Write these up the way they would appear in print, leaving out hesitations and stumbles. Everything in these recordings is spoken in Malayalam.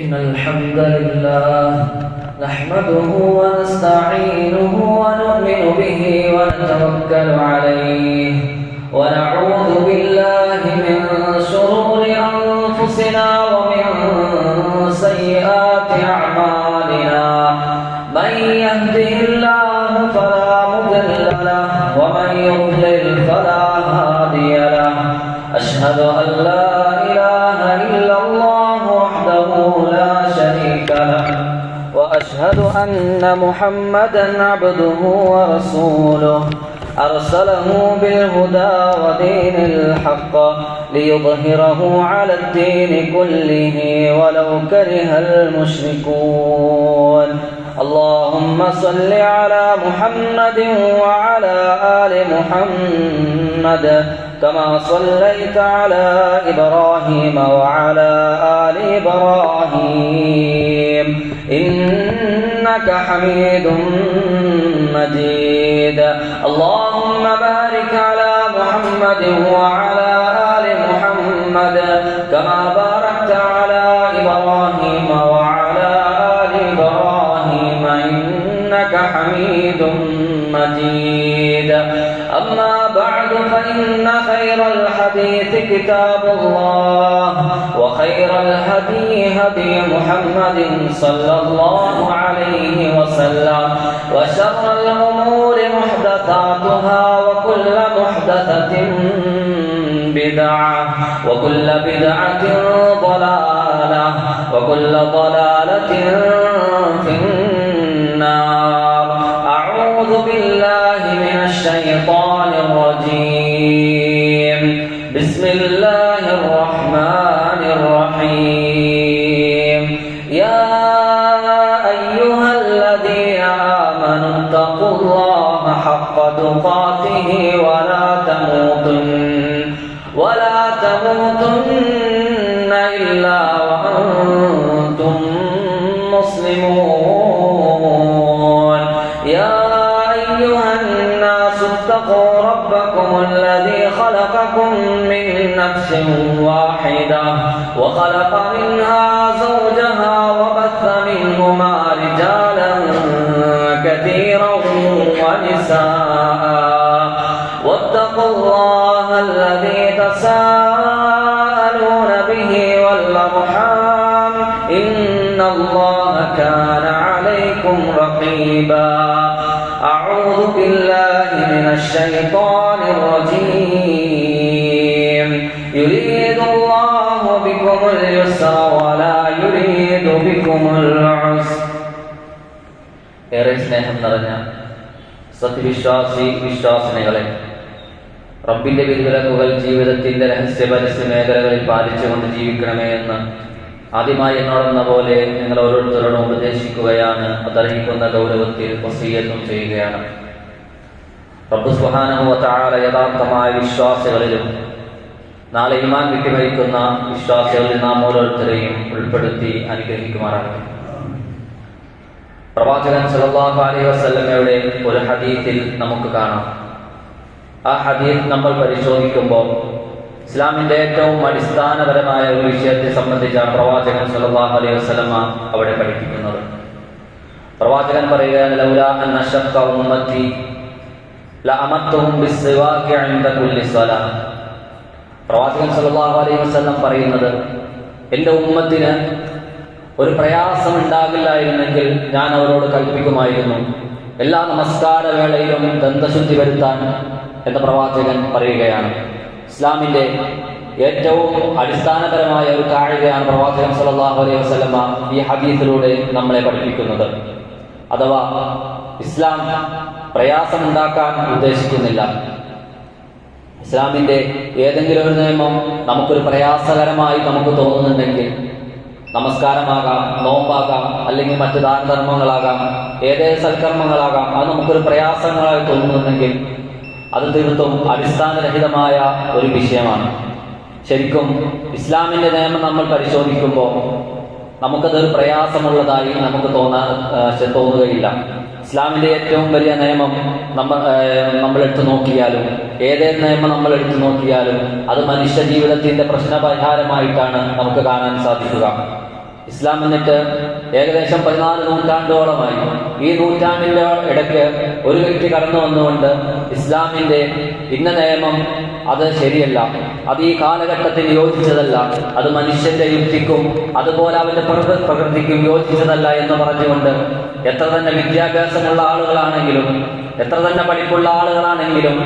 إن الحمد لله نحمده ونستعينه ونؤمن به ونتوكل عليه ونعوذ بالله من شرور أنفسنا ومن سيئات أعمالنا من يهده الله فلا مضل له ومن يضلل فلا هادي له أشهد أن لا إله إلا الله وحده لا شريك له وأشهد أن محمدا عبده ورسوله أرسله بالهدى ودين الحق ليظهره على الدين كله ولو كره المشركون اللهم صل على محمد وعلى آل محمد كما صليت على إبراهيم وعلى آل إبراهيم إنك حميد مجيد اللهم بارك على محمد وعلى آل محمد كما باركت على إبراهيم وعلى آل إبراهيم إنك حميد مجيد أما بعد فإن خير الحديث كتاب الله وخير الهدي هدي محمد صلى الله عليه وسلم وشر الأمور محدثاتها وكل محدثة بدعة وكل بدعة ضلالة وكل ضلالة في النار أعوذ بالله من الشيطان الرجيم بسم الله الرحمن الرحيم يا أيها الذين آمنوا اتقوا الله حق تقاته ولا تموتن إلا وأنتم مسلمون يا أيها الناس اتقوا ربكم الذي خلقكم من نفس واحدة وخلق منها زوجها وبث منهما رجالا كثيرا ونساء واتقوا الله الذي تساءلون به والأرحام إن الله كان عليكم رقيبا أعوذ بالله من الشيطان الرجيم يريد الله بكم اليسر ولا يريد بكم العسر ഏറെ സ്നേഹം നിറഞ്ഞ വിശ്വാസിനികളെ, റബ്ബിന്റെ വിധിവിലക്കുകൾ ജീവിതത്തിന്റെ രഹസ്യ പരസ്യ മേഖലകളിൽ പാലിച്ചുകൊണ്ട് ജീവിക്കണമേ എന്ന് ആദ്യമായി എന്നോടെന്ന പോലെ നിങ്ങൾ ഓരോരുത്തരോടും ഉപദേശിക്കുകയാണ്. അതർഹിക്കുന്ന ഗൗരവത്തിൽ വസിയ്യത്തും ചെയ്യുകയാണ്. റബ്ബ് സുബ്ഹാനഹു വ തആല യഥാർത്ഥമായ വിശ്വാസികളിലും നാളെ ഈമാൻ വിട്ടുമരിക്കുന്ന വിശ്വാസികളിൽ നാം ഓരോരുത്തരെയും ഉൾപ്പെടുത്തി അനുഗ്രഹിക്കുമാറാകട്ടെ. പ്രവാചകൻ സല്ലല്ലാഹു അലൈഹി വസല്ലമയുടെ ഒരു ഹദീസിൽ നമുക്ക് കാണാം. ആ ഹദീസ് നമ്മൾ പരിശോധിക്കുമ്പോൾ ഇസ്ലാമിന്റെ ഏറ്റവും അടിസ്ഥാനപരമായ ഒരു വിഷയത്തെ സംബന്ധിച്ചാണ് പ്രവാചകൻ സല്ലല്ലാഹു അലൈഹി വസല്ലമ അവിടെ പഠിപ്പിക്കുന്നത്. പ്രവാചകൻ പറയുകയാണ്, ലൗലാ അൻ അശഖ്ഖ ഉമ്മത്തി ലഅമത്തുഹും ബിസ്സിവാഖി ഇൻദ കുല്ലി സ്വലാഹ്. പ്രവാചകൻ സല്ലല്ലാഹു അലൈഹി വസല്ലം പറയുന്നത്, എൻ്റെ ഉമ്മത്തിന് ഒരു പ്രയാസം ഉണ്ടാകില്ലായിരുന്നെങ്കിൽ ഞാൻ അവരോട് കൽപ്പിക്കുമായിരുന്നു എല്ലാ നമസ്കാര വേളയിലും ദന്തശുദ്ധി വരുത്താൻ എന്ന് പ്രവാചകൻ പറയുകയാണ്. ഇസ്ലാമിന്റെ ഏറ്റവും അടിസ്ഥാനപരമായ ഒരു കാഴ്ചയാണ് പ്രവാചകൻ സല്ലല്ലാഹു അലൈഹി വസല്ലമ ഈ ഹദീസിലൂടെ നമ്മളെ പഠിപ്പിക്കുന്നത്. അഥവാ ഇസ്ലാം പ്രയാസമുണ്ടാക്കാൻ ഉദ്ദേശിക്കുന്നില്ല. ഇസ്ലാമിന്റെ ഏതെങ്കിലും ഒരു നിയമം നമുക്കൊരു പ്രയാസകരമായി നമുക്ക് തോന്നുന്നുണ്ടെങ്കിൽ, നമസ്കാരമാകാം, നോമ്പാകാം, അല്ലെങ്കിൽ മറ്റു ദാനധർമ്മങ്ങളാകാം, ഏതേ സൽക്കർമ്മങ്ങളാകാം, അത് നമുക്കൊരു പ്രയാസങ്ങളായി തോന്നുന്നുണ്ടെങ്കിൽ അത് തീർത്തും അടിസ്ഥാനരഹിതമായ ഒരു വിഷയമാണ്. ശരിക്കും ഇസ്ലാമിന്റെ നിയമം നമ്മൾ പരിശോധിക്കുമ്പോൾ നമുക്കതൊരു പ്രയാസമുള്ളതായി നമുക്ക് തോന്നുകയില്ല. ഇസ്ലാമിന്റെ ഏറ്റവും വലിയ നിയമം നമ്മൾ എടുത്തു നോക്കിയാലും, ഏതേത് നിയമം നമ്മൾ എടുത്തു നോക്കിയാലും അത് മനുഷ്യ ജീവിതത്തിന്റെ പ്രശ്നപരിഹാരമായിട്ടാണ് നമുക്ക് കാണാൻ സാധിക്കുക. ഇസ്ലാം എന്നിട്ട് ഏകദേശം 14 നൂറ്റാണ്ടോളമായി. ഈ നൂറ്റാണ്ടിന്റെ ഇടയ്ക്ക് ഒരു വ്യക്തി കടന്നു വന്നുകൊണ്ട് ഇസ്ലാമിന്റെ ഇന്ന നിയമം അത് ശരിയല്ല, അത് ഈ കാലഘട്ടത്തിന് യോജിച്ചതല്ല, അത് മനുഷ്യന്റെ യുക്തിക്കും അതുപോലെ അവന്റെ പ്രകൃതിക്കും യോജിച്ചതല്ല എന്ന് പറഞ്ഞുകൊണ്ട് എത്ര തന്നെ വിദ്യാഭ്യാസമുള്ള ആളുകളാണെങ്കിലും എത്ര തന്നെ പഠിപ്പുള്ള ആളുകളാണെങ്കിലും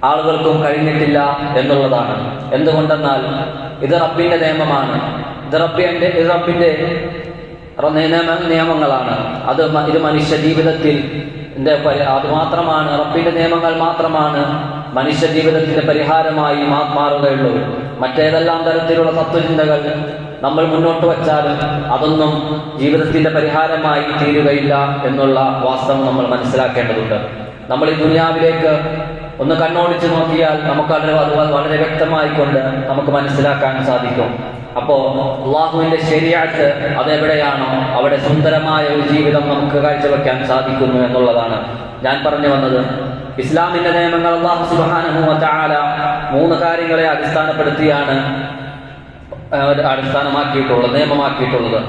ആളുകൾക്കും കഴിഞ്ഞിട്ടില്ല എന്നുള്ളതാണ്. എന്തുകൊണ്ടെന്നാൽ ഇത് റബ്ബിന്റെ നിയമമാണ്, ഇത് റബ്ബിന്റെ നിയമങ്ങളാണ്. ഇത് മനുഷ്യ ജീവിതത്തിൽ അത് മാത്രമാണ്, റബ്ബിന്റെ നിയമങ്ങൾ മാത്രമാണ് മനുഷ്യ ജീവിതത്തിന്റെ പരിഹാരമായി മാറുകയുള്ളൂ. മറ്റേതെല്ലാം തരത്തിലുള്ള തത്വചിന്തകൾ നമ്മൾ മുന്നോട്ട് വച്ചാലും അതൊന്നും ജീവിതത്തിന്റെ പരിഹാരമായി തീരുകയില്ല എന്നുള്ള വാസ്തവം നമ്മൾ മനസ്സിലാക്കേണ്ടതുണ്ട്. നമ്മൾ ഈ ദുനിയാവിലേക്ക് ഒന്ന് കണ്ണോടിച്ച് നോക്കിയാൽ നമുക്ക് അത് വളരെ വ്യക്തമായിക്കൊണ്ട് നമുക്ക് മനസ്സിലാക്കാൻ സാധിക്കും. അപ്പോ അള്ളാഹുവിന്റെ ശരീഅത്ത് അതെവിടെയാണോ അവിടെ സുന്ദരമായ ഒരു ജീവിതം നമുക്ക് കാഴ്ചവെക്കാൻ സാധിക്കുന്നു എന്നുള്ളതാണ് ഞാൻ പറഞ്ഞു വന്നത്. ഇസ്ലാമിന്റെ നിയമങ്ങൾ അല്ലാഹു സുബ്ഹാനഹു വ തആല 3 കാര്യങ്ങളെ അടിസ്ഥാനപ്പെടുത്തിയാണ് നിയമമാക്കിയിട്ടുള്ളത്.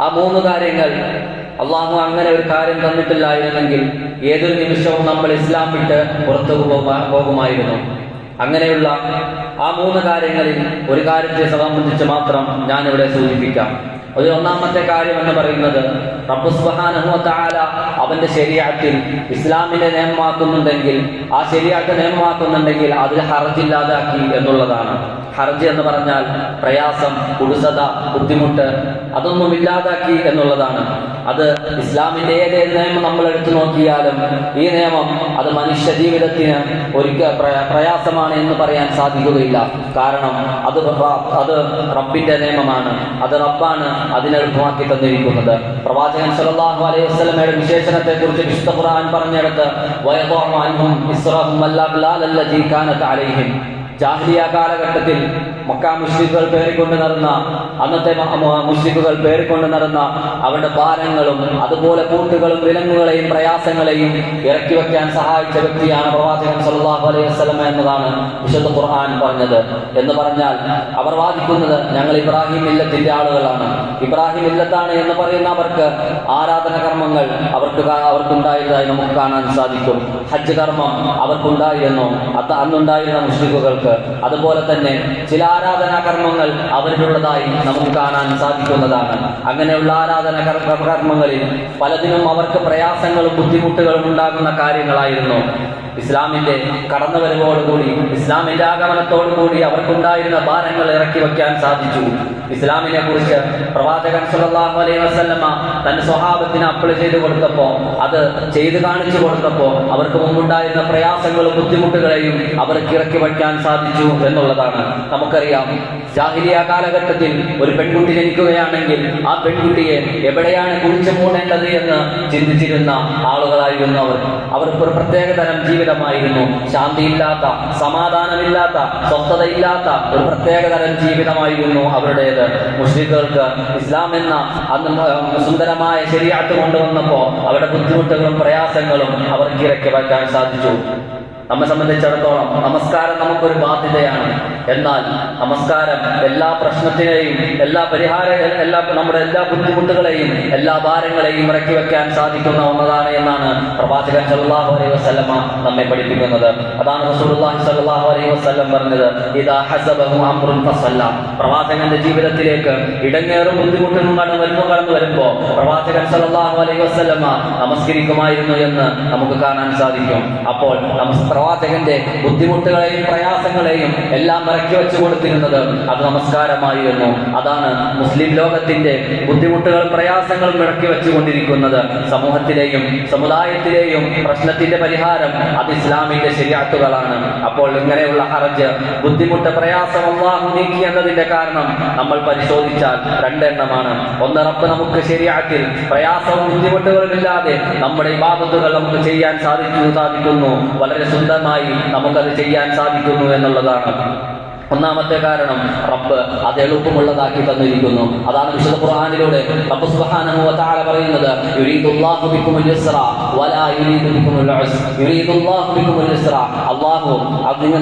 ആ 3 കാര്യങ്ങൾ അള്ളാഹു അങ്ങനെ ഒരു കാര്യം തന്നിട്ടില്ലായിരുന്നെങ്കിൽ ഏതൊരു നിമിഷവും നമ്മൾ ഇസ്ലാം വിട്ട് പുറത്തു പോകുമായിരുന്നു. അങ്ങനെയുള്ള ആ 3 കാര്യങ്ങളിൽ ഒരു കാര്യത്തെ സംബന്ധിച്ച് മാത്രം ഞാനിവിടെ സൂചിപ്പിക്കാം. ഒന്നാമത്തെ കാര്യം എന്ന് പറയുന്നത് റബ്ബ് സുബ്ഹാനഹു വ തആല അവന്റെ ശരീഅത്തിൽ ഇസ്ലാമിനെ നിയമമാക്കുന്നുണ്ടെങ്കിൽ, ആ ശരീഅത്ത് നിയമമാക്കുന്നുണ്ടെങ്കിൽ അതിൽ ഹർജ് ഇല്ലാതാക്കി എന്നുള്ളതാണ്. ഹർജ് എന്ന് പറഞ്ഞാൽ പ്രയാസം, കുടുസത, ബുദ്ധിമുട്ട്, അതൊന്നും ഇല്ലാതാക്കി എന്നുള്ളതാണ്. അത് ഇസ്ലാമിന്റെ ഏതേത് നിയമം നമ്മൾ എടുത്തു നോക്കിയാലും ഈ നിയമം അത് മനുഷ്യ ജീവിതത്തിന് ഒരിക്കൽ പ്രയാസമാണ് എന്ന് പറയാൻ സാധിക്കുകയില്ല. കാരണം അത് റബ്ബിന്റെ നിയമമാണ്, അത് റബ്ബാണ് അതിനെളുപ്പമാക്കി തന്നിരിക്കുന്നത്. പ്രവാചകൻ സല്ലല്ലാഹു അലൈഹി വസല്ലമയുടെ വിശേഷണത്തെ കുറിച്ച് വിശുദ്ധ ഖുർആൻ പറഞ്ഞെടുത്ത് വയദഉ അൻഹും ഇസ്റഹും വല്ലഗ്ലാൽ അല്ലതി കാനത് അലൈഹിം. ജാഹിലിയ കാലഘട്ടത്തിൽ മക്ക മുശ്രിക്കുകൾ പേറിക്കൊണ്ട് നടന്ന അവരുടെ ഭാരങ്ങളും അതുപോലെ കൂട്ടുകളും വിലങ്ങുകളെയും പ്രയാസങ്ങളെയും ഇറക്കി വെക്കാൻ സഹായിച്ച വ്യക്തിയാണ് പ്രവാചകൻ സല്ലല്ലാഹു അലൈഹി വസല്ലം എന്നതാണ് വിശുദ്ധ ഖുർആൻ പറഞ്ഞത്. എന്ന് പറഞ്ഞാൽ അവർ വാദിക്കുന്നത് ഞങ്ങൾ ഇബ്രാഹിം മില്ലത്തിന്റെ ആളുകളാണ്. ഇബ്രാഹിം മില്ലത്താണ് എന്ന് പറയുന്നവർക്ക് ആരാധന കർമ്മങ്ങൾ അവർക്കുണ്ടായതായി നമുക്ക് കാണാൻ സാധിക്കും. ഹജ്ജ് കർമ്മം അവർക്കുണ്ടായിരുന്നു, അന്നുണ്ടായിരുന്ന മുശ്രിക്കുകൾക്ക്. അതുപോലെ തന്നെ ചില ആരാധനാ കർമ്മങ്ങൾ അവരിലുള്ളതായി നമുക്ക് കാണാൻ സാധിക്കുന്നതാണ്. അങ്ങനെയുള്ള ആരാധന കർമ്മങ്ങളിൽ പലതിനും അവർക്ക് പ്രയാസങ്ങളും ബുദ്ധിമുട്ടുകളും ഉണ്ടാകുന്ന കാര്യങ്ങളായിരുന്നു. ഇസ്ലാമിന്റെ കടന്നുവരവോടുകൂടി, ഇസ്ലാമിന്റെ ആഗമനത്തോടുകൂടി അവർക്കുണ്ടായിരുന്ന ഭാരങ്ങൾ ഇറക്കി വെക്കാൻ സാധിച്ചു. ഇസ്ലാമിനെ കുറിച്ച് പ്രവാചകൻ സല്ലല്ലാഹു അലൈഹി വസല്ലമ തന്റെ സ്വഹാബത്തിന് അപ്ലൈ ചെയ്ത് കൊടുത്തപ്പോൾ, അത് ചെയ്ത് കാണിച്ചു കൊടുത്തപ്പോൾ അവർക്ക് മുമ്പുണ്ടായിരുന്ന പ്രയാസങ്ങളും ബുദ്ധിമുട്ടുകളെയും അവർക്ക് ഇറക്കി വയ്ക്കാൻ സാധിച്ചു എന്നുള്ളതാണ്. നമുക്കറിയാം, ജാഹിലിയ കാലഘട്ടത്തിൽ ഒരു പെൺകുട്ടി ജനിക്കുകയാണെങ്കിൽ ആ പെൺകുട്ടിയെ എവിടെയാണ് കുഴിച്ചു മൂടേണ്ടത് എന്ന് ചിന്തിച്ചിരുന്ന ആളുകളായിരുന്നു അവർക്ക് ഒരു പ്രത്യേക തരം ജീവിതമായിരുന്നു. ശാന്തിയില്ലാത്ത, സമാധാനമില്ലാത്ത, സ്വസ്ഥതയില്ലാത്ത ഒരു പ്രത്യേക തരം ജീവിതമായിരുന്നു അവരുടേത്. മുസ്ലിങ്ങൾക്ക് ഇസ്ലാം എന്ന സുന്ദരമായ ശരീഅത്ത് കൊണ്ടുവന്നപ്പോൾ അവരുടെ ബുദ്ധിമുട്ടുകളും പ്രയാസങ്ങളും അവർക്ക് ഇറക്കി വയ്ക്കാൻ സാധിച്ചു. നമ്മെ സംബന്ധിച്ചിടത്തോളം നമസ്കാരം നമുക്കൊരു ബാധ്യതയാണ്. എന്നാൽ നമസ്കാരം എല്ലാ പ്രശ്നത്തിനെയും നമ്മുടെ എല്ലാ ബുദ്ധിമുട്ടുകളെയും എല്ലാ ഭാരങ്ങളെയും ഇറക്കി വെക്കാൻ സാധിക്കുന്ന ഒന്നതാണ് എന്നാണ് പ്രവാചകൻ സല്ലല്ലാഹു അലൈഹി വസല്ലമ നമ്മെ പഠിപ്പിക്കുന്നത്. അതാണ് റസൂലുള്ളാഹി സ്വല്ലല്ലാഹു അലൈഹി വസല്ലം പറഞ്ഞത്, ഇദാ ഹസബഹു അംറുൻ ഫസല്ല. പ്രവാചകന്റെ ജീവിതത്തിലേക്ക് ഇടങ്ങേറും ബുദ്ധിമുട്ടും കടന്നു വരുമ്പോൾ പ്രവാചകൻ സല്ലല്ലാഹു അലൈഹി വസല്ലമ നമസ്കരിക്കുമായിരുന്നു എന്ന് നമുക്ക് കാണാൻ സാധിക്കും. അപ്പോൾ പ്രവാചകന്റെ ബുദ്ധിമുട്ടുകളെയും പ്രയാസങ്ങളെയും എല്ലാം ഇറക്കി വെച്ചു കൊടുത്തിരുന്നത് അത് നമസ്കാരമായിരുന്നു. അതാണ് മുസ്ലിം ലോകത്തിന്റെ ബുദ്ധിമുട്ടുകളും പ്രയാസങ്ങളും ഇറക്കി വെച്ചുകൊണ്ടിരിക്കുന്നത്. സമൂഹത്തിലെയും സമുദായത്തിലെയും പ്രശ്നത്തിന്റെ പരിഹാരം അത് ഇസ്ലാമിന്റെ ശരീഅത്തുകളാണ്. അപ്പോൾ ഇങ്ങനെയുള്ള ഹർജ്, ബുദ്ധിമുട്ട്, പ്രയാസം അല്ലാഹു നീക്കി എന്നതിന്റെ കാരണം നമ്മൾ പരിശോധിച്ചാൽ 2 എണ്ണമാണ്. ഒന്ന്, റബ്ബ് നമുക്ക് ശരീഅത്തിൽ പ്രയാസവും ബുദ്ധിമുട്ടുകളും ഇല്ലാതെ നമ്മുടെ ഇബാദത്തുകൾ നമുക്ക് ചെയ്യാൻ സാധിക്കുന്നു, വളരെ സുന്ദരമായി നമുക്കത് ചെയ്യാൻ സാധിക്കുന്നു എന്നുള്ളതാണ്. ഒന്നാമത്തെ കാരണം റബ്ബ് അത് എളുപ്പമുള്ളതാക്കി തന്നിരിക്കുന്നു. അതാണ് വിശുദ്ധ ഖുർആനിലൂടെ റബ്ബ് സുബ്ഹാനഹു വ തആല പറയുന്നത്, യുരീദുല്ലാഹു ബിക്കുമുൽ യുസ്റ വലാ യുരീദു ബിക്കുമുൽ ഉസ്റ. യുരീദുല്ലാഹു ബിക്കുമുൽ യുസ്റ, അല്ലാഹു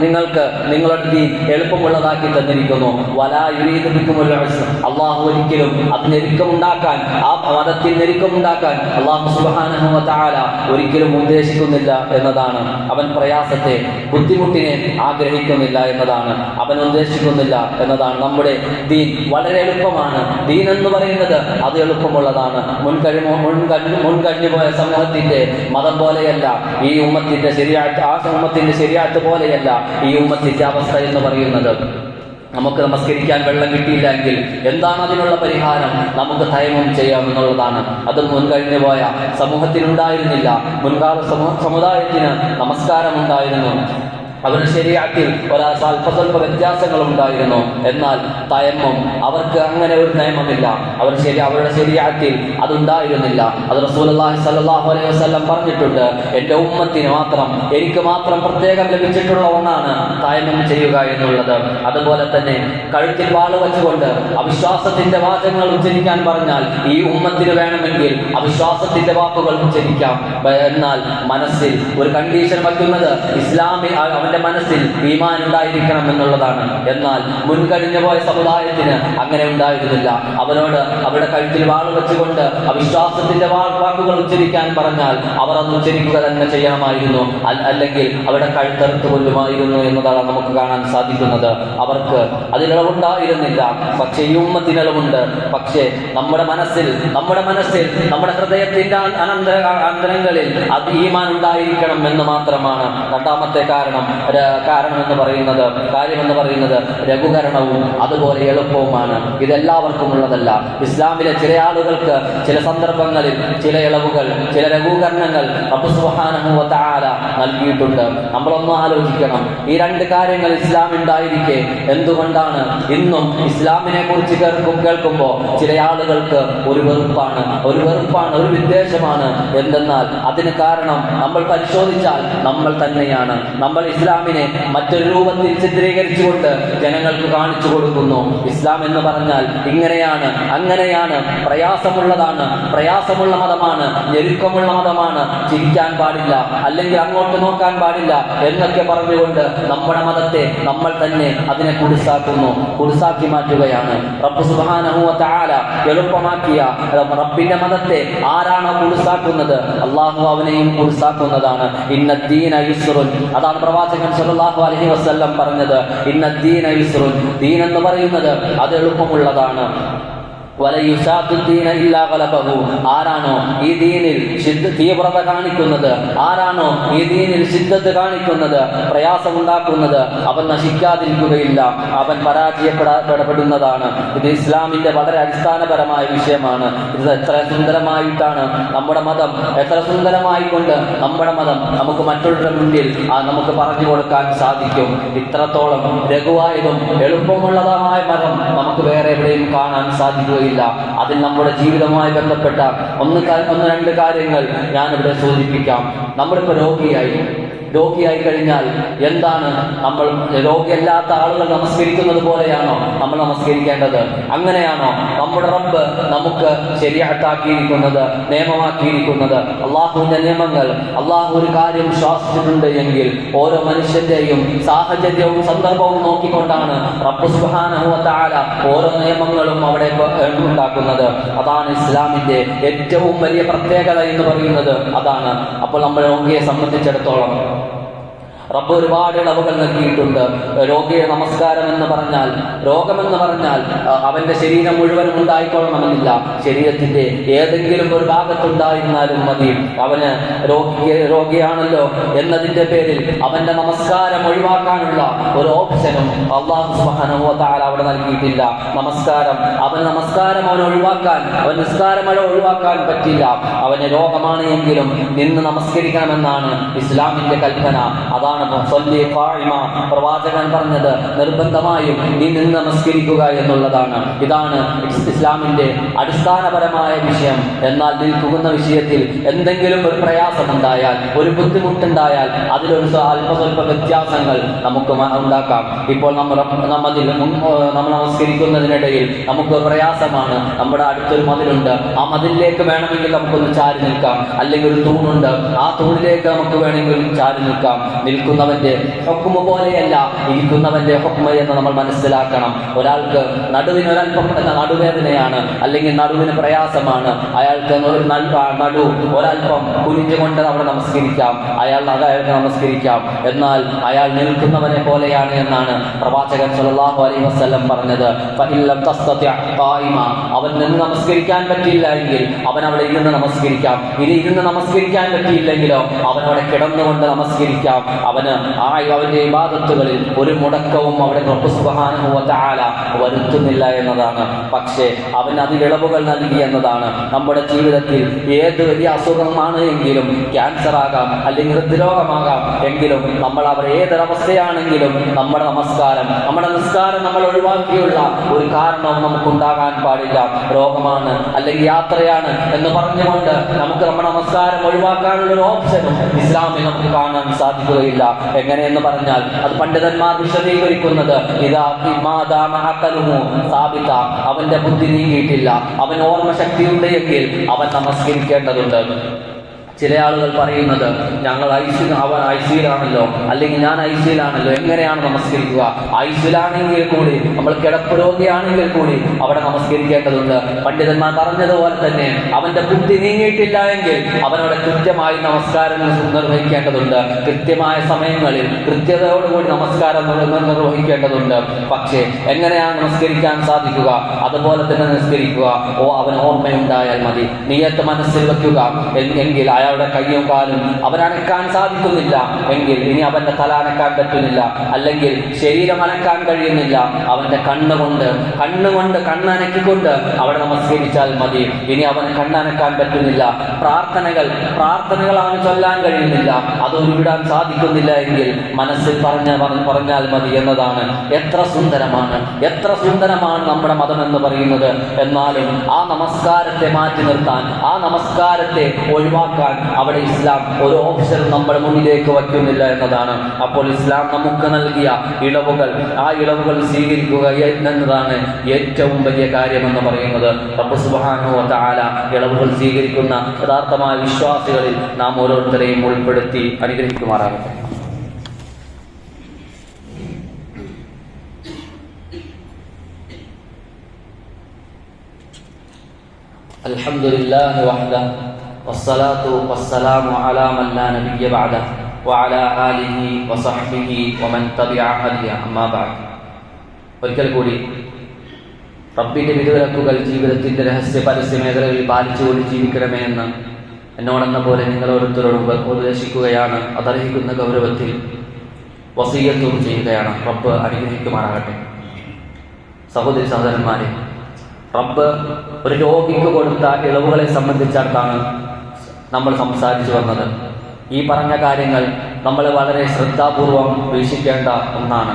നിങ്ങൾക്ക് നിങ്ങളുടെ ദീൻ എളുപ്പമുള്ളതാക്കി തന്നിരിക്കുന്നു. വലാ യുരീദു ബിക്കുമുൽ ഉസ്റ, അല്ലാഹു ഒരിക്കലും അത് ഞെരുക്കമുണ്ടാക്കാൻ, ആ മതത്തിൽ ഞെരുക്കമുണ്ടാക്കാൻ അല്ലാഹു സുബ്ഹാനഹു വ തആല ഒരിക്കലും ഉദ്ദേശിക്കുന്നില്ല എന്നതാണ്. അവൻ പ്രയാസത്തെ, ബുദ്ധിമുട്ടിനെ ആഗ്രഹിക്കുന്നില്ല എന്നതാണ്. അവൻ ഉദ്ദേശിക്കുന്നില്ല എന്നതാണ്. നമ്മുടെ ദീൻ വളരെ എളുപ്പമാണ്. ദീൻ എന്ന് പറയുന്നത് അത് എളുപ്പമുള്ളതാണ്. മുൻകഴിഞ്ഞു പോയ സമൂഹത്തിന്റെ മതം പോലെയല്ല ഈ ഉമ്മത്തിന്റെ ശരിയാത്ത്, ആ ഉമ്മത്തിന്റെ ശരിയാത്ത് പോലെയല്ല ഈ ഉമ്മത്തിന്റെ അവസ്ഥ എന്ന് പറയുന്നത്. നമുക്ക് നമസ്കരിക്കാൻ വെള്ളം കിട്ടിയില്ലെങ്കിൽ എന്താണ് അതിനുള്ള പരിഹാരം? നമുക്ക് തയമ്മം ചെയ്യാമെന്നുള്ളതാണ്. അത് മുൻകഴിഞ്ഞു പോയ സമൂഹത്തിനുണ്ടായിരുന്നില്ല. മുൻകാല സമുദായത്തിന് നമസ്കാരം ഉണ്ടായിരുന്നു. അവരുടെ ശരീഅത്തിൽ സ്വൽപ്പ വ്യത്യാസങ്ങൾ ഉണ്ടായിരുന്നു. എന്നാൽ തയമ്മം അവർക്ക് അങ്ങനെ ഒരു നിയമമില്ല. അവരുടെ ശരീഅത്തിൽ അതുണ്ടായിരുന്നില്ല. അത് റസൂലുള്ളാഹി സ്വല്ലല്ലാഹു അലൈഹി വസല്ലം പറഞ്ഞിട്ടുണ്ട്, എൻ്റെ ഉമ്മത്തിന് മാത്രം, എനിക്ക് മാത്രം പ്രത്യേകം ലഭിച്ചിട്ടുള്ള ഒന്നാണ് തയമ്മം ചെയ്യുക എന്നുള്ളത്. അതുപോലെ തന്നെ കഴുത്തിൽ വാള് വെച്ചുകൊണ്ട് അവിശ്വാസത്തിന്റെ വാചകങ്ങൾ ഉച്ചരിക്കാൻ പറഞ്ഞാൽ ഈ ഉമ്മത്തിന് വേണമെങ്കിൽ അവിശ്വാസത്തിന്റെ വാക്കുകൾ ഉച്ചരിക്കാം. എന്നാൽ മനസ്സിൽ ഒരു കണ്ടീഷൻ വയ്ക്കുന്നത് അവന്റെ മനസ്സിൽ ഈമാൻ ഉണ്ടായിരിക്കണം എന്നുള്ളതാണ്. എന്നാൽ മുൻകഴിഞ്ഞു പോയ സമുദായത്തിന് അങ്ങനെ ഉണ്ടായിരുന്നില്ല. അവനോട് അവരുടെ കഴുത്തിൽ വാൾ വെച്ചുകൊണ്ട് അവിശ്വാസത്തിന്റെ വാക്കുകൾ ഉച്ചരിക്കാൻ പറഞ്ഞാൽ അവർ അത് ഉച്ചരിക്കുക തന്നെ ചെയ്യണമായിരുന്നു. അല്ലെങ്കിൽ അവരുടെ കഴുത്തറുത്ത് കൊല്ലുമായിരുന്നു എന്നതാണ് നമുക്ക് കാണാൻ സാധിക്കുന്നത്. അവർക്ക് അതിലിളവുണ്ടായിരുന്നില്ല. പക്ഷേ ഈ ഉമ്മത്തിനിളവുണ്ട്. പക്ഷേ നമ്മുടെ മനസ്സിൽ നമ്മുടെ ഹൃദയത്തിന്റെ അന്തരങ്ങളിൽ അത് ഈമാൻ ഉണ്ടായിരിക്കണം എന്ന് മാത്രമാണ്. രണ്ടാമത്തെ കാര്യം എന്ന് പറയുന്നത് ലഘൂകരണവും അതുപോലെ എളുപ്പവുമാണ്. ഇതെല്ലാവർക്കും ഉള്ളതല്ല. ഇസ്ലാമിലെ ചില ആളുകൾക്ക് ചില സന്ദർഭങ്ങളിൽ ചില ഇളവുകൾ, ചില ലഘൂകരണങ്ങൾ റബ്ബ് സുബ്ഹാനഹു വ തആല നൽകിയിട്ടുണ്ട്. നമ്മളൊന്ന് ആലോചിക്കണം. ഈ രണ്ട് കാര്യങ്ങൾ ഇസ്ലാം ഉണ്ടായിരിക്കെ എന്തുകൊണ്ടാണ് ഇന്നും ഇസ്ലാമിനെ കുറിച്ച് കേൾക്കുമ്പോൾ ചില ആളുകൾക്ക് ഒരു വെറുപ്പാണ്, ഒരു വിദ്വേഷമാണ്? എന്തെന്നാൽ അതിന് കാരണം നമ്മൾ പരിശോധിച്ചാൽ നമ്മൾ തന്നെയാണ്. നമ്മൾ ഇസ്ലാമിനെ മറ്റൊരു രൂപത്തിൽ ചിത്രീകരിച്ചുകൊണ്ട് ജനങ്ങൾക്ക് കാണിച്ചു കൊടുക്കുന്നു. ഇസ്ലാം എന്ന് പറഞ്ഞാൽ ഇങ്ങനെയാണ്, അങ്ങനെയാണ്, പ്രയാസമുള്ള മതമാണ്, ഞെരുക്കമുള്ള മതമാണ്, ചിരിക്കാൻ പാടില്ല, അല്ലെങ്കിൽ അങ്ങോട്ട് നോക്കാൻ പാടില്ല എന്നൊക്കെ പറഞ്ഞുകൊണ്ട് നമ്മുടെ മതത്തെ നമ്മൾ തന്നെ അതിനെ കുടുസാക്കി മാറ്റുകയാണ്. റബ്ബ് സുബ്ഹാനഹു വ തആല എളുപ്പമാക്കിയ റബ്ബിന്റെ മതത്തെ ആരാണോ കുടുസാക്കുന്നത് അല്ലാഹു അവനെയും കുടുസാക്കുന്നതാണ്. ഇന്നദ്ദീന യുസ്റുൻ, അതാണ് പ്രവാചകൻ സല്ലല്ലാഹു അലൈഹി വസല്ലം പറഞ്ഞത്. ഇന്നദ്ദീന യുസ്റുൻ, ദീൻ എന്ന് പറയുന്നത് അത് എളുപ്പമുള്ളതാണ്. ആരാണോ ഈ ദീനിൽ തീവ്രത കാണിക്കുന്നത്, ആരാണോ ഈ ദീനിൽ ശിദ്ദത്ത് കാണിക്കുന്നത്, പ്രയാസമുണ്ടാക്കുന്നത്, അവൻ നശിക്കാതിരിക്കുകയില്ല, അവൻ പരാജയപ്പെടപ്പെടുന്നതാണ്. ഇത് ഇസ്ലാമിന്റെ വളരെ അടിസ്ഥാനപരമായ വിഷയമാണ്. ഇത് എത്ര സുന്ദരമായിട്ടാണ് നമ്മുടെ മതം, എത്ര സുന്ദരമായി കൊണ്ട് നമ്മുടെ മതം നമുക്ക് മറ്റുള്ളവരുടെ മുന്നിൽ നമുക്ക് പറഞ്ഞു കൊടുക്കാൻ സാധിക്കും. ഇത്രത്തോളം ലഘുവായതും എളുപ്പമുള്ളതുമായ മതം നമുക്ക് വേറെ എവിടെയും കാണാൻ സാധിക്കുകയില്ല. അതിൽ നമ്മുടെ ജീവിതവുമായി ബന്ധപ്പെട്ട ഒന്ന് രണ്ട് കാര്യങ്ങൾ ഞാനിവിടെ സൂചിപ്പിക്കാം. നമ്മളിപ്പോൾ രോഗിയായി കഴിഞ്ഞാൽ എന്താണ് നമ്മൾ? രോഗിയല്ലാത്ത ആളുകൾ നമസ്കരിക്കുന്നത് പോലെയാണോ നമ്മൾ നമസ്കരിക്കേണ്ടത്? അങ്ങനെയാണോ നമ്മുടെ റബ്ബ് നമുക്ക് ശരീഅത്താക്കിയിരിക്കുന്നത്, നിയമമാക്കിയിരിക്കുന്നത്? അള്ളാഹുവിന്റെ നിയമങ്ങൾ, അള്ളാഹു ഒരു കാര്യം ശ്വാസിച്ചിട്ടുണ്ട് എങ്കിൽ ഓരോ മനുഷ്യന്റെയും സാഹചര്യവും സന്ദർഭവും നോക്കിക്കൊണ്ടാണ് റബ്ബ് സുബ്ഹാനഹു വ തആല ഓരോ നിയമങ്ങളും അവിടെ ഉണ്ടാക്കുന്നത്. അതാണ് ഇസ്ലാമിന്റെ ഏറ്റവും വലിയ പ്രത്യേകത എന്ന് പറയുന്നത്. അതാണ്. അപ്പോൾ നമ്മൾ രോഗിയെ സംബന്ധിച്ചിടത്തോളം റബ്ബ് ഒരുപാട് ഇളവുകൾ നൽകിയിട്ടുണ്ട്. രോഗിയുടെ നമസ്കാരം എന്ന് പറഞ്ഞാൽ, രോഗമെന്ന് പറഞ്ഞാൽ അവന്റെ ശരീരം മുഴുവനും ഉണ്ടായിക്കൊള്ളണമെന്നില്ല. ശരീരത്തിന്റെ ഏതെങ്കിലും ഒരു ഭാഗത്തുണ്ടായിരുന്നാലും മതി. അവന് രോഗിയാണല്ലോ എന്നതിന്റെ പേരിൽ അവന്റെ നമസ്കാരം ഒഴിവാക്കാനുള്ള ഒരു ഓപ്ഷനും അല്ലാഹു സുബ്ഹാനഹു വ തആല അവിടെ നൽകിയിട്ടില്ല. നമസ്കാരം അവൻ ഒഴിവാക്കാൻ, അവൻ നിസ്കാരമഴ ഒഴിവാക്കാൻ പറ്റില്ല. അവന് രോഗമാണ് എങ്കിലും നിന്ന് നമസ്കരിക്കണമെന്നാണ് ഇസ്ലാമിന്റെ കൽപ്പന. അതാണ് പ്രവാചകൻ പറഞ്ഞത്, നിർബന്ധമായും നീ നിന്ന് നമസ്കരിക്കുക എന്നുള്ളതാണ്. ഇതാണ് ഇസ്ലാമിന്റെ അടിസ്ഥാനപരമായ വിഷയം. എന്നാൽ നിൽക്കുന്ന വിഷയത്തിൽ എന്തെങ്കിലും ഒരു പ്രയാസമുണ്ടായാൽ, ഒരു ബുദ്ധിമുട്ടുണ്ടായാൽ അതിലൊരു അല്പസ്വല്പ വ്യത്യാസങ്ങൾ നമുക്ക് ഉണ്ടാക്കാം. ഇപ്പോൾ നമ്മൾ നമസ്കരിക്കുന്നതിനിടയിൽ നമുക്ക് പ്രയാസമാണ്. നമ്മുടെ അടുത്തൊരു മതിലുണ്ട്, ആ മതിലിലേക്ക് വേണമെങ്കിൽ നമുക്കൊന്ന് ചാരി നിൽക്കാം. അല്ലെങ്കിൽ ഒരു തൂണുണ്ട്, ആ തൂണിലേക്ക് നമുക്ക് വേണമെങ്കിൽ ചാരി നിൽക്കാം. നിൽക്കുന്നവന്റെ ഹുക്മ പോലെയല്ല ഇരിക്കുന്നവന്റെ ഹുക്മ എന്ന് നമ്മൾ മനസ്സിലാക്കണം. ഒരാൾക്ക് നടുവിനൊരൽപ്പം നടുവേദനയാണ്, അല്ലെങ്കിൽ നടുവിന് പ്രയാസമാണ്, അയാൾക്ക് നടു ഒരൽപ്പം കുനിഞ്ഞുകൊണ്ട് അവിടെ നമസ്കരിക്കാം, അയാൾക്ക് നമസ്കരിക്കാം. എന്നാൽ അയാൾ നിൽക്കുന്നവനെ പോലെയാണ് എന്നാണ് പ്രവാചകൻ സല്ലല്ലാഹു അലൈഹി വസല്ലം പറഞ്ഞത്. ഫഇല്ലം തസ്തതി ഖായിമ, അവൻ നിന്ന് നമസ്കരിക്കാൻ പറ്റില്ല എങ്കിൽ അവൻ അവിടെ ഇരുന്ന് നമസ്കരിക്കാം. ഇനി ഇരുന്ന് നമസ്കരിക്കാൻ പറ്റിയില്ലെങ്കിലോ അവൻ അവിടെ കിടന്നുകൊണ്ട് നമസ്കരിക്കാം. അവന്റെ ഇബാദത്തുകളിൽ ഒരു മുടക്കവും അവിടെ റബ്ബ് സുബ്ഹാനഹു വ തആല വരുത്തുന്നില്ല എന്നതാണ്. പക്ഷേ അവൻ അതിൽ ഇളവുകൾ നൽകി എന്നതാണ്. നമ്മുടെ ജീവിതത്തിൽ ഏത് വലിയ അസുഖമാണ് എങ്കിലും, ക്യാൻസർ ആകാം, അല്ലെങ്കിൽ ഹൃദ്രോഗമാകാം, എങ്കിലും നമ്മൾ അവർ ഏതൊരവസ്ഥയാണെങ്കിലും നമ്മുടെ നിസ്കാരം നമ്മൾ ഒഴിവാക്കിയുള്ള ഒരു കാരണവും നമുക്കുണ്ടാകാൻ പാടില്ല. രോഗമാണ് അല്ലെങ്കിൽ യാത്രയാണ് എന്ന് പറഞ്ഞുകൊണ്ട് നമുക്ക് നമ്മുടെ നമസ്കാരം ഒഴിവാക്കാനുള്ള ഒരു ഓപ്ഷനും ഇസ്ലാമിൽ നമുക്ക് കാണാൻ സാധിക്കുകയില്ല. എങ്ങനെയെന്ന് പറഞ്ഞാൽ അത് പണ്ഡിതന്മാർ വിശദീകരിക്കുന്നത്, അവന്റെ ബുദ്ധി നീങ്ങിയിട്ടില്ല, അവൻ ഓർമ്മശക്തിയുണ്ട് എങ്കിൽ അവൻ നമസ്കരിക്കേണ്ടതുണ്ട്. ചില ആളുകൾ പറയുന്നത്, ഞങ്ങൾ അവൻ ഐസിയിലാണല്ലോ, അല്ലെങ്കിൽ ഞാൻ ഐസിയിലാണല്ലോ, എങ്ങനെയാണ് നമസ്കരിക്കുക? ഐസിയിലാണെങ്കിൽ കൂടി, നമ്മൾ കിടപ്പ് രോഗിയാണെങ്കിൽ കൂടി അവിടെ നമസ്കരിക്കേണ്ടതുണ്ട്. പണ്ഡിതന്മാർ പറഞ്ഞതുപോലെ തന്നെ അവന്റെ ബുദ്ധി നീങ്ങിയിട്ടില്ല എങ്കിൽ അവനോട് കൃത്യമായി നമസ്കാരം നിർവഹിക്കേണ്ടതുണ്ട്. കൃത്യമായ സമയങ്ങളിൽ കൃത്യതയോടുകൂടി നമസ്കാരം നിർവഹിക്കേണ്ടതുണ്ട്. പക്ഷേ എങ്ങനെയാണ് നമസ്കരിക്കാൻ സാധിക്കുക? അതുപോലെ തന്നെ നിസ്കരിക്കുക. അവൻ ഓർമ്മയുണ്ടായാൽ മതി, നിയത്ത് മനസ്സിൽ വെക്കുക. എങ്കിൽ അയാളുടെ കയ്യും കാലും അവനനക്കാൻ സാധിക്കുന്നില്ല എങ്കിൽ ഇനി അവന്റെ തല അനക്കാൻ പറ്റുന്നില്ല, അല്ലെങ്കിൽ ശരീരം അനക്കാൻ കഴിയുന്നില്ല, അവന്റെ കണ്ണുകൊണ്ട് കണ്ണനക്കിക്കൊണ്ട് അവിടെ നമസ്കരിച്ചാൽ മതി. ഇനി അവന് കണ്ണനക്കാൻ പറ്റുന്നില്ല, പ്രാർത്ഥനകൾ അവന് ചൊല്ലാൻ കഴിയുന്നില്ല, അത് ഉരുവിടാൻ സാധിക്കുന്നില്ല എങ്കിൽ മനസ്സിൽ പറഞ്ഞാൽ മതി എന്നതാണ്. എത്ര സുന്ദരമാണ് നമ്മുടെ മതം എന്ന് പറയുന്നത്. എന്നാലും ആ നമസ്കാരത്തെ മാറ്റി നിർത്താൻ, ആ നമസ്കാരത്തെ ഒഴിവാക്കാൻ അവിടെ ഇസ്ലാം ഒരു ഓപ്ഷൻ നമ്മുടെ മുന്നിലേക്ക് വയ്ക്കുന്നില്ല എന്നതാണ്. അപ്പോൾ ഇസ്ലാം നമുക്ക് നൽകിയ ഇളവുകൾ, ആ ഇളവുകൾ സ്വീകരിക്കുക എന്നതാണ് ഏറ്റവും വലിയ കാര്യമെന്ന് പറയുന്നത്. റബ്ബ് സുബ്ഹാനഹു വ തആല ഇളവുകൾ സ്വീകരിക്കുന്ന യഥാർത്ഥമായ വിശ്വാസികളിൽ നാം ഓരോരുത്തരെയും ഉൾപ്പെടുത്തി അനുഗ്രഹിക്കുമാറാകട്ടെ. അൽഹംദുലില്ലാഹി വഹ്ദഹു വസ്സലാത്തു വസ്സലാമു അലാ മൻ ലാ നബിയ്യ ബഅദഹു വഅലാ ആലിഹി വസഹ്ബിഹി വമൻ തബിഅ ഹദിയഹു അമ്മാ ബഅദ്. ഒരിക്കൽ കൂടി റബ്ബിന്റെ വിധിവിലക്കുകൾ ജീവിതത്തിന്റെ രഹസ്യ പരസ്യ മേഖലകളിൽ പാലിച്ചുകൊണ്ട് ജീവിക്കണമേ എന്ന് എന്നോടെന്ന പോലെ നിങ്ങൾ ഓരോരുത്തരോടും ഉപദേശിക്കുകയാണ്. അതർഹിക്കുന്ന ഗൗരവത്തിൽ വസിയ്യത്തും ചെയ്യുകയാണ്. റബ്ബ് അനുഗ്രഹിക്കുമാറാകട്ടെ. സഹോദരി സഹോദരന്മാരെ, റബ്ബ് ഒരു രോഗിക്ക് കൊടുത്ത ഇളവുകളെ സംബന്ധിച്ചിടത്താണ് നമ്മൾ സംസാരിച്ചു വന്നത്. ഈ പറഞ്ഞ കാര്യങ്ങൾ നമ്മൾ വളരെ ശ്രദ്ധാപൂർവം വീക്ഷിക്കേണ്ട ഒന്നാണ്.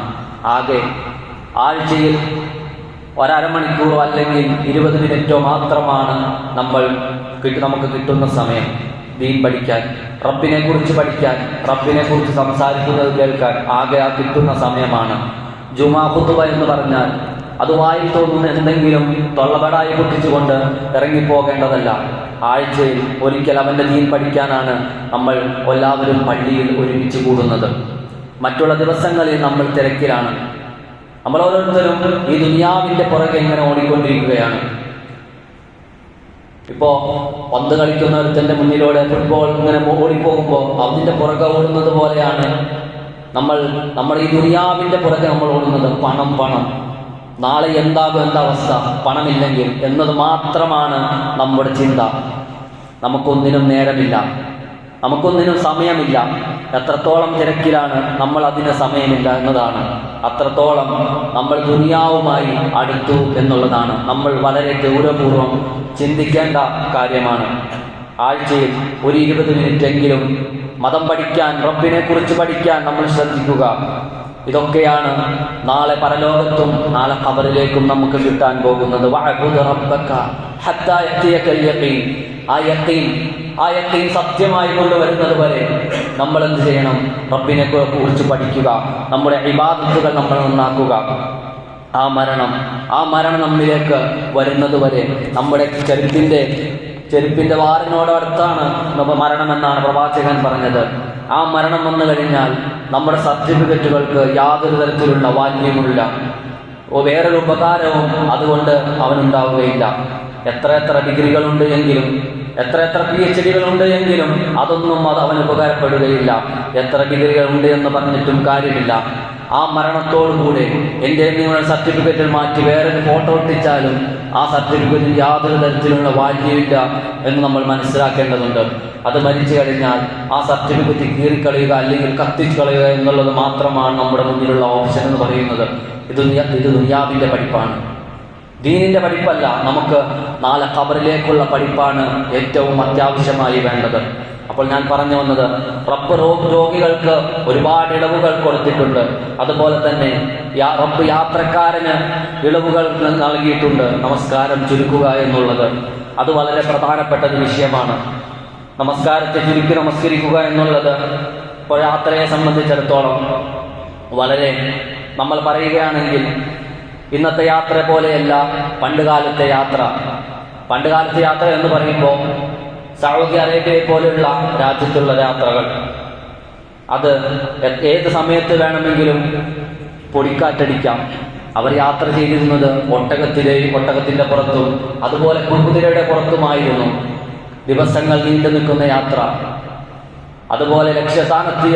ആകെ ആഴ്ചയിൽ ഒരമണിക്കൂറോ അല്ലെങ്കിൽ 20 മിനിറ്റോ മാത്രമാണ് നമുക്ക് കിട്ടുന്ന സമയം ദീൻ പഠിക്കാൻ, റബ്ബിനെ കുറിച്ച് പഠിക്കാൻ, റബ്ബിനെ കുറിച്ച് സംസാരിക്കുന്നത് കേൾക്കാൻ. ആകെ കിട്ടുന്ന സമയമാണ്. ജുമാ ഖുതുബ എന്ന് പറഞ്ഞാൽ അതുമായി തോന്നുന്ന എന്തെങ്കിലും തൊള്ളപടായി പൊട്ടിച്ചുകൊണ്ട് ഇറങ്ങിപ്പോകേണ്ടതല്ല. ആഴ്ചയിൽ ഒരിക്കൽ അവന്റെ ദീൻ പഠിക്കാനാണ് നമ്മൾ എല്ലാവരും പള്ളിയിൽ ഒരുമിച്ച് കൂടുന്നത്. മറ്റുള്ള ദിവസങ്ങളിൽ നമ്മൾ തിരക്കിലാണ്. നമ്മൾ ഓരോരുത്തരും ഈ ദുനിയാവിന്റെ പുറകെ ഇങ്ങനെ ഓടിക്കൊണ്ടിരിക്കുകയാണ്. ഇപ്പോ പന്ത് കളിക്കുന്ന ഒരുത്തന്റെ മുന്നിലൂടെ ഫുട്ബോൾ ഇങ്ങനെ ഓടിപ്പോകുമ്പോൾ അതിന്റെ പുറകെ ഓടുന്നത് പോലെയാണ് നമ്മൾ ഈ ദുനിയാവിന്റെ പുറകെ നമ്മൾ ഓടുന്നത്. പണം നാളെ എന്താകും, എന്താ അവസ്ഥ, പണമില്ലെങ്കിൽ എന്നത് മാത്രമാണ് നമ്മുടെ ചിന്ത. നമുക്കൊന്നിനും നേരമില്ല. നമുക്കൊന്നിനും സമയമില്ല. എത്രത്തോളം തിരക്കിലാണ് നമ്മൾ, അതിന് സമയമില്ല എന്നതാണ്. അത്രത്തോളം നമ്മൾ ദുനിയാവുമായി അടുത്തു എന്നുള്ളതാണ്. നമ്മൾ വളരെ ഗൗരവപൂർവ്വം ചിന്തിക്കേണ്ട കാര്യമാണ്. ആഴ്ചയിൽ ഒരു 20 മിനിറ്റെങ്കിലും മതം പഠിക്കാൻ, റബ്ബിനെ കുറിച്ച് പഠിക്കാൻ നമ്മൾ ശ്രദ്ധിക്കുക. ഇതൊക്കെയാണ് നാളെ പരലോകത്തും നാളെ ഖബറിലേക്കും നമുക്ക് കിട്ടാൻ പോകുന്നത്. വഅബ്ദു റബ്ബക ഹത്താ യഅതിയകൽ യഖീൻ. ആ യഖീൻ സത്യമായി കൊണ്ടുവരുന്നത് വരെ നമ്മൾ എന്ത് ചെയ്യണം? റബ്ബിനെ കുറിച്ച് പഠിക്കുക, നമ്മുടെ ഇബാദത്തുകൾ നമ്മൾ നന്നാക്കുക. ആ മരണം നമ്മിലേക്ക് വരുന്നത് വരെ, നമ്മുടെ ചെരുപ്പിന്റെ വാറിനോടടുത്താണ് മരണമെന്നാണ് പ്രവാചകൻ പറഞ്ഞത്. ആ മരണം വന്നു കഴിഞ്ഞാൽ നമ്മുടെ സർട്ടിഫിക്കറ്റുകൾക്ക് യാതൊരു തരത്തിലുള്ള വാല്യമില്ല, വേറൊരു ഉപകാരവും അതുകൊണ്ട് അവനുണ്ടാവുകയില്ല. എത്ര ഡിഗ്രികളുണ്ട് എങ്കിലും, എത്ര PhDകളുണ്ട് എങ്കിലും അതൊന്നും അവന് ഉപകാരപ്പെടുകയില്ല. എത്ര ഡിഗ്രികളുണ്ട് എന്ന് പറഞ്ഞിട്ടും കാര്യമില്ല. ആ മരണത്തോടുകൂടെ എൻ്റെ നിങ്ങളുടെ സർട്ടിഫിക്കറ്റിൽ മാറ്റി വേറൊരു ഫോട്ടോ ഒട്ടിച്ചാലും ആ സർട്ടിഫിക്കറ്റിൽ യാതൊരു തരത്തിലുള്ള വാല്യമില്ല എന്ന് നമ്മൾ മനസ്സിലാക്കേണ്ടതുണ്ട്. അത് മരിച്ചു കഴിഞ്ഞാൽ ആ സർട്ടിഫിക്കറ്റ് കീറിക്കളയുക അല്ലെങ്കിൽ കത്തിച്ചു കളയുക എന്നുള്ളത് മാത്രമാണ് നമ്മുടെ മുന്നിലുള്ള ഓപ്ഷൻ എന്ന് പറയുന്നത്. ഇത് ദുനിയാവിൻ്റെ പഠിപ്പാണ്, ദീനിന്റെ പഠിപ്പല്ല. നമുക്ക് നാളെ ഖബറിലേക്കുള്ള പഠിപ്പാണ് ഏറ്റവും അത്യാവശ്യമായി വേണ്ടത്. അപ്പോൾ ഞാൻ പറഞ്ഞു വന്നത്, റബ്ബ് രോഗികൾക്ക് ഒരുപാട് ഇളവുകൾ കൊടുത്തിട്ടുണ്ട്. അതുപോലെ തന്നെ റബ്ബ് യാത്രക്കാരന് ഇളവുകൾ നൽകിയിട്ടുണ്ട്. നമസ്കാരം ചുരുക്കുക എന്നുള്ളത് അത് വളരെ പ്രധാനപ്പെട്ട ഒരു വിഷയമാണ്. നമസ്കാരത്തെ ചുരുക്കി നമസ്കരിക്കുക എന്നുള്ളത് ഇപ്പോൾ യാത്രയെ സംബന്ധിച്ചിടത്തോളം വളരെ, നമ്മൾ പറയുകയാണെങ്കിൽ ഇന്നത്തെ യാത്ര പോലെയല്ല പണ്ടുകാലത്തെ യാത്ര. പണ്ടുകാലത്തെ യാത്ര എന്ന് പറയുമ്പോൾ സൗദി അറേബ്യയെ പോലെയുള്ള രാജ്യത്തുള്ള യാത്രകൾ, അത് ഏത് സമയത്ത് വേണമെങ്കിലും പൊടിക്കാറ്റടിക്കാം. അവർ യാത്ര ചെയ്തിരുന്നത് ഒട്ടകത്തിന്റെ പുറത്തും അതുപോലെ കുതിരയുടെ പുറത്തുമായിരുന്നു. ദിവസങ്ങൾ നീണ്ടു നിൽക്കുന്ന യാത്ര. അതുപോലെ ലക്ഷ്യസ്ഥാനത്ത്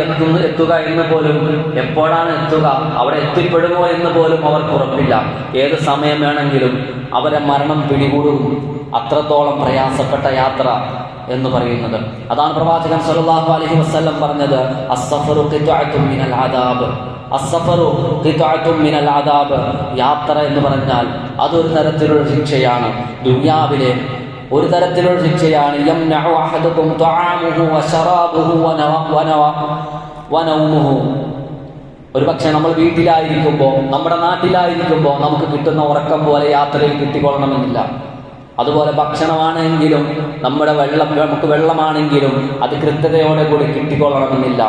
എത്തുക എന്ന് പോലും, എപ്പോഴാണ് എത്തുക, അവിടെ എത്തിപ്പെടുമോ എന്ന് പോലും അവർക്ക് ഉറപ്പില്ല. ഏത് സമയം വേണമെങ്കിലും അവരെ മരണം പിടികൂടും. അത്രത്തോളം പ്രയാസപ്പെട്ട യാത്ര എന്ന് പറയുന്നത് അതാണ്. പ്രവാചകൻ സല്ലല്ലാഹു അലൈഹി വസല്ലം പറഞ്ഞത്, അസ്സഫറു ഖിത്അത്തുൻ മിനൽ അദാബ്. അസ്സഫറു ഖിത്അത്തുൻ മിനൽ അദാബ്. യാത്ര എന്ന് പറഞ്ഞാൽ അതൊരു തരത്തിലുള്ള ശിക്ഷയാണ്, ദുനിയാവിലെ ഒരു തരത്തിലുള്ള ശിക്ഷയാണ്. യംനഉ അഹദുകും തആമുഹു വശറാബുഹു വനൗമുഹു. ഒരു പക്ഷേ നമ്മൾ വീട്ടിലായിരിക്കുമ്പോൾ, നമ്മുടെ നാട്ടിലായിരിക്കുമ്പോൾ നമുക്ക് കിട്ടുന്ന ഉറക്കം പോലെ യാത്രയിൽ കിട്ടിക്കൊള്ളണമെന്നില്ല. അതുപോലെ ഭക്ഷണമാണെങ്കിലും നമുക്ക് വെള്ളമാണെങ്കിലും അത് കൃത്യതയോടെ കൂടി കിട്ടിക്കൊള്ളണമെന്നില്ല.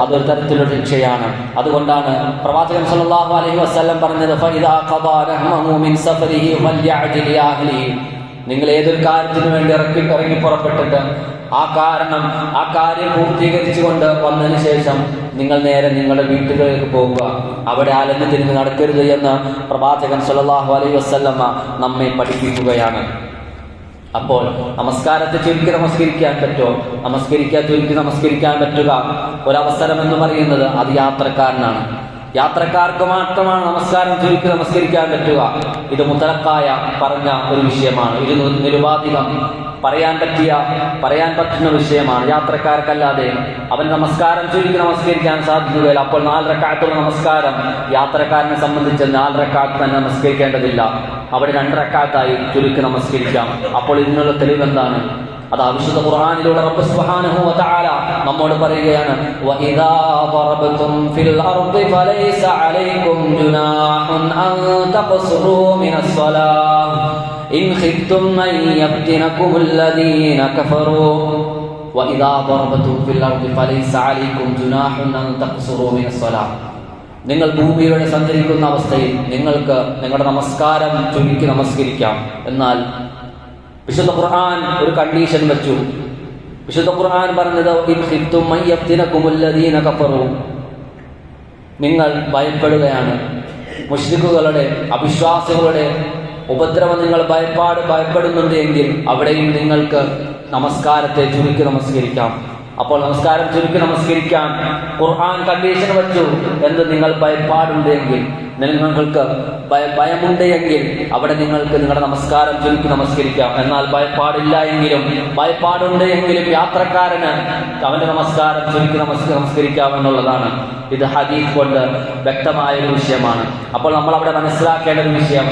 അതൊരു തരത്തിലുള്ള ശിക്ഷയാണ്. അതുകൊണ്ടാണ് പ്രവാചകൻ സല്ലല്ലാഹു അലൈഹി വസല്ലം പറഞ്ഞത്, ഫഇദാ ഖദാ റഹ്മഹു മിൻ സഫരിഹി ഫൽയഅജിൽ യാ അഹ്ലിഹി. നിങ്ങൾ ഏതൊരു കാര്യത്തിനു വേണ്ടി ഇറങ്ങി പുറപ്പെട്ടിട്ട് ആ കാര്യം പൂർത്തീകരിച്ചുകൊണ്ട് വന്നതിന് ശേഷം നിങ്ങൾ നേരെ നിങ്ങളുടെ വീട്ടുകളിലേക്ക് പോകുക, അവിടെ അലഞ്ഞു തിരിഞ്ഞ് നടക്കരുത് എന്ന് പ്രവാചകൻ സല്ലല്ലാഹു അലൈഹി വസല്ലമ നമ്മെ പഠിപ്പിക്കുകയാണ്. അപ്പോൾ നമസ്കാരത്തെ ചുരുക്കി നമസ്കരിക്കാൻ പറ്റുമോ? ചുരുക്കി നമസ്കരിക്കാൻ പറ്റുക ഒരവസരം എന്ന് പറയുന്നത് അത് യാത്രക്കാരനാണ്. യാത്രക്കാർക്ക് മാത്രമാണ് നമസ്കാരം ചുരുക്കി നമസ്കരിക്കാൻ പറ്റുക. ഇത് മുത്തലക്കായ പറഞ്ഞ ഒരു വിഷയമാണ്. ഇത് നിരുപാധികം പറയാൻ പറ്റുന്ന വിഷയമാണ്. യാത്രക്കാർക്കല്ലാതെ അവൻ നമസ്കാരം ചുരുക്കി നമസ്കരിക്കാൻ സാധിക്കുകയില്ല. അപ്പോൾ 4 റക്അത്തുള്ള നമസ്കാരം യാത്രക്കാരനെ സംബന്ധിച്ച് 4 റക്അത്ത് തന്നെ നമസ്കരിക്കേണ്ടതില്ല. അവിടെ 2 റക്അത്തായി ചുരുക്കി നമസ്കരിക്കാം. അപ്പോൾ ഇതിനുള്ള തെളിവ് എന്താണ്? അത് വിശുദ്ധ ഖുർആനിലൂടെ റബ്ബ് സുബ്ഹാനഹു വ തആല നമ്മോട് പറയുകയാണ്, വഇദാ ദറബതും ഫിൽ അർദി ഫലൈസ അലൈക്കും ജുനാഹുൻ അൻ തഖ്സുറൂ മിനസ് സ്വലാഹ് ഇൻ ഖിഫ്തും അൻ യഫ്തിനകുമുൽ ലദീന കഫറൂ. വഇദാ ദറബതും ഫിൽ അർദി ഫലൈസ അലൈക്കും ജുനാഹുൻ അൻ തഖ്സുറൂ മിനസ് സ്വലാഹ്. നിങ്ങൾ ഭൂമിയിലൂടെ സഞ്ചരിക്കുന്ന അവസ്ഥയിൽ നിങ്ങൾക്ക് നിങ്ങളുടെ നമസ്കാരം ചുരുക്കി നമസ്കരിക്കാം. എന്നാൽ വിശുദ്ധ ഖുർആൻ ഒരു കണ്ടീഷൻ വെച്ചു. വിശുദ്ധ ഖുർആൻ പറഞ്ഞത്, ഇൻ ഖിഫ്തും അൻ യഫ്തിനകുമുൽ ലദീന കഫറൂ. നിങ്ങൾ ഭയപ്പെടുകയാണ്, മുശ്രിക്കുകളുടെ, അവിശ്വാസികളുടെ ഉപദ്രവം നിങ്ങൾ ഭയപ്പെടുന്നുണ്ട് എങ്കിൽ അവിടെയും നിങ്ങൾക്ക് നമസ്കാരത്തെ ചുരുക്കി നമസ്കരിക്കാം. അപ്പോൾ നമസ്കാരം ചുരുക്കി നമസ്കരിക്കാൻ ഖുർആൻ കണ്ടീഷൻ വെച്ചു. എന്ത്? നിങ്ങൾ ഭയപ്പാടുണ്ടെങ്കിൽ നിങ്ങൾക്ക് ഭയമുണ്ട് എങ്കിൽ അവിടെ നിങ്ങൾക്ക് നിങ്ങളുടെ നമസ്കാരം ചുരുക്കി നമസ്കരിക്കാം. എന്നാൽ ഭയപ്പാടില്ല എങ്കിലും ഭയപ്പാടുണ്ട് എങ്കിലും യാത്രക്കാരന് അവന്റെ നമസ്കാരം ചുരുക്കി നമസ്കരിക്കാം എന്നുള്ളതാണ്. ഇത് ഹദീസ് കൊണ്ട് വ്യക്തമായ ഒരു വിഷയമാണ്. അപ്പോൾ നമ്മൾ അവിടെ മനസ്സിലാക്കേണ്ട ഒരു വിഷയം,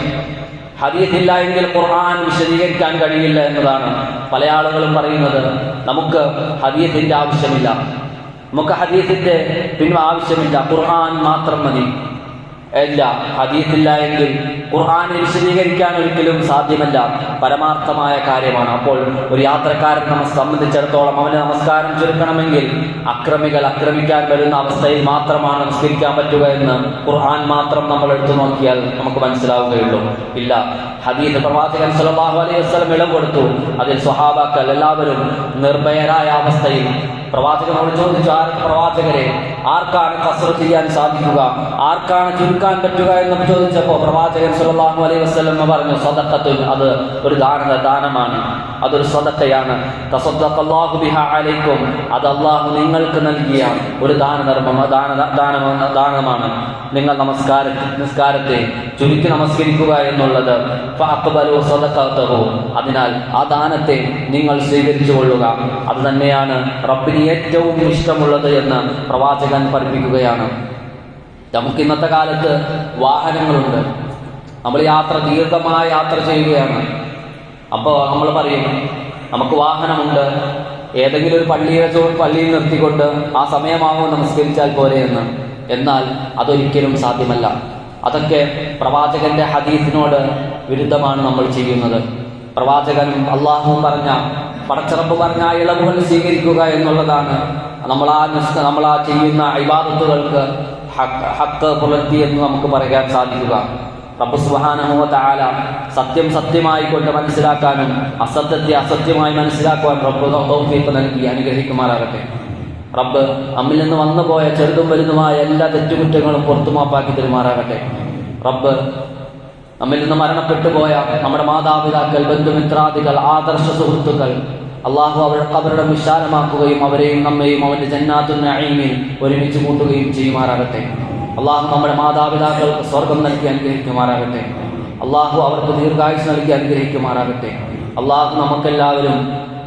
ഹദീസ് ഇല്ല എങ്കിൽ ഖുർആൻ വിശദീകരിക്കാൻ കഴിയില്ല എന്നതാണ്. പല ആളുകളും പറയുന്നത് നമുക്ക് ഹദീസിന്റെ ആവശ്യമില്ല, നമുക്ക് ഹദീസിന്റെ ആവശ്യമില്ല, ഖുർആൻ മാത്രം മതി. ഇല്ല, ഹദീസില്ല എങ്കിൽ ഖുർആനെ വിശദീകരിക്കാൻ ഒരിക്കലും സാധ്യമല്ല, പരമാർത്ഥമായ കാര്യമാണ്. അപ്പോൾ ഒരു യാത്രക്കാരനെ സംബന്ധിച്ചിടത്തോളം അവന് നമസ്കാരം ചുരുക്കണമെങ്കിൽ അക്രമികൾ ആക്രമിക്കാൻ വരുന്ന അവസ്ഥയിൽ മാത്രമാണ് നമസ്കരിക്കാൻ പറ്റുക എന്ന് ഖുർആൻ മാത്രം നമ്മൾ എടുത്തു നോക്കിയാൽ നമുക്ക് മനസ്സിലാവുകയുള്ളൂ. ഇല്ല, ഹദീസ് പ്രവാചകൻ സല്ലല്ലാഹു അലൈഹി വസല്ലം ഇളവ് കൊടുത്തു. അതിൽ സ്വഹാബാക്കൾ എല്ലാവരും നിർഭയരായ അവസ്ഥയിൽ പ്രവാചകനോട് ചോദിച്ചു, പ്രവാചകരെ ആർക്കാണ് ഖസ്ർ ചെയ്യാൻ സാധിക്കുക, ആർക്കാണ് ചുരുക്കാൻ പറ്റുക എന്ന് ചോദിച്ചപ്പോൾ പ്രവാചകൻ സല്ലല്ലാഹു അലൈഹി വസല്ലം പറഞ്ഞു, സദഖത്തുൻ, അത് ഒരു ദാനമാണ്, അതൊരു സദഖയാണ്. തസദ്ദഖല്ലാഹു ബിഹാ അലൈക്കും, അത് അല്ലാഹു നിങ്ങൾക്ക് നൽകിയ ഒരു ദാനമാണ്. നിങ്ങൾ നിസ്കാരത്തെ ചുരുക്കി നമസ്കരിക്കുക എന്നുള്ളത്. ഫഅഖ്ബലു സദഖതഹു, അതിനാൽ ആ ദാനത്തെ നിങ്ങൾ സ്വീകരിച്ചു കൊള്ളുക, അത് തന്നെയാണ് റബ്ബിന് ഏറ്റവും ഇഷ്ടമുള്ളത് എന്ന് പ്രവാചകൻ പഠിപ്പിക്കുകയാണ്. നമുക്ക് ഇന്നത്തെ കാലത്ത് വാഹനങ്ങളുണ്ട്, നമ്മൾ ദീർഘമായ യാത്ര ചെയ്യുകയാണ്. അപ്പോൾ നമ്മൾ പറയും നമുക്ക് വാഹനമുണ്ട്, ഏതെങ്കിലും ഒരു പള്ളിയിൽ നിർത്തിക്കൊണ്ട് ആ സമയമാകുമ്പോൾ നമസ്കരിച്ചാൽ പോരെ എന്ന്. എന്നാൽ അതൊരിക്കലും സാധ്യമല്ല. അതൊക്കെ പ്രവാചകന്റെ ഹദീസിനോട് വിരുദ്ധമാണ് നമ്മൾ ചെയ്യുന്നത്. പ്രവാചകൻ അള്ളാഹു പറഞ്ഞ, പടച്ചിറപ്പ് പറഞ്ഞ ആ ഇളവുകൾ സ്വീകരിക്കുക എന്നുള്ളതാണ് നമ്മൾ ആ ചെയ്യുന്ന ഇബാദത്തുകൾക്ക് ഹക്ക് പുലർത്തി എന്ന് നമുക്ക് പറയാൻ സാധിക്കുക. റബ്ബ് സുബ്ഹാനഹു വ തആല സത്യം സത്യമായി കൊണ്ട് മനസ്സിലാക്കാനും അസത്യത്തെ അസത്യമായി മനസ്സിലാക്കുവാൻ റബ്ബ് തൗഫീഖ് നൽകി അനുഗ്രഹിക്കുമാറാകട്ടെ. റബ്ബ് നമ്മിൽ നിന്ന് വന്നുപോയ ചെറുതും വലുതുമായ എല്ലാ തെറ്റുകുറ്റങ്ങളും പുറത്തുമാപ്പാക്കി തരുമാറാകട്ടെ. റബ്ബ് നമ്മിൽ നിന്ന് മരണപ്പെട്ടു പോയ നമ്മുടെ മാതാപിതാക്കൾ, ബന്ധുമിത്രാദികൾ, ആദർശ സുഹൃത്തുക്കൾ, അള്ളാഹു അവരുടെ വിശാലമാക്കുകയും അവരെയും നമ്മയും അവന്റെ ജന്നാത്തുൻ നഈമിൽ ഒരുമിച്ച് കൂട്ടുകയും ചെയ്യുമാറാകട്ടെ. അള്ളാഹു നമ്മുടെ മാതാപിതാക്കൾക്ക് സ്വർഗം നൽകി അനുഗ്രഹിക്കുമാറാകട്ടെ. അള്ളാഹു അവർക്ക് ദീർഘായുസ് നൽകി അനുഗ്രഹിക്കുമാറാകട്ടെ. അള്ളാഹു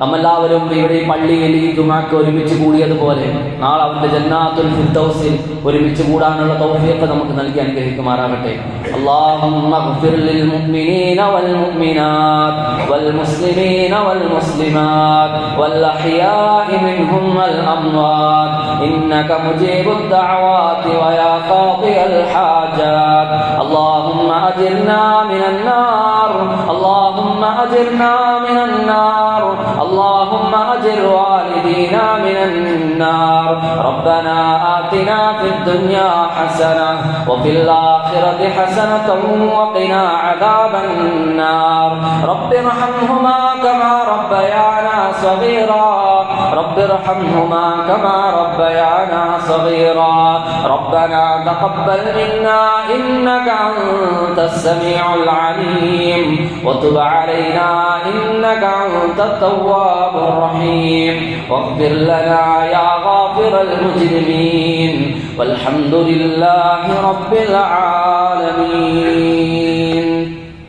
നമ്മെല്ലാവരും ഇവിടെ ഈ പള്ളിയിൽ ഈ ജുമാക്ക് ഒരുമിച്ച് കൂടിയതുപോലെ നാളെ അവന്റെ ജന്നാത്തുൽ ഫിർദൗസിൽ ഒരുമിച്ച് കൂടാനുള്ള തൗഫീഖ് നമുക്ക് നൽകി അനുഗ്രഹിക്കുമാറാകട്ടെ. അല്ലാഹുമ്മ ഗ്ഫിർ ലിൽ മുഅ്മിനീന വൽ മുഅ്മിനാത്ത് വൽ മുസ്ലിമീന വൽ മുസ്ലിമാത്ത് വൽ അഹ്യാഇ മിൻഹും വൽ അംവാത്ത് ഇന്നക മുജീബുദ് ദഅവാതി വയാ ഖാദിയൽ ഹാജാത്ത്. അല്ലാഹുമ്മ അജിർനാ മിനൻ നാർ, അല്ലാഹുമ്മ അജിർനാ മിനൻ നാർ, اللهم أجر والدينا من النار. ربنا آتنا في الدنيا حسنة وفي الآخرة حسنة وقنا عذاب النار. رب ارحمهما كما ربيانا صغيرا، رب ارحمهما كما ربيانا صغيرا. ربنا تقبل منا إنك أنت السميع العليم وتب علينا إنك أنت التواب الرحيم. واغفر لنا يا غافر المجرمين والحمد لله رب العالمين.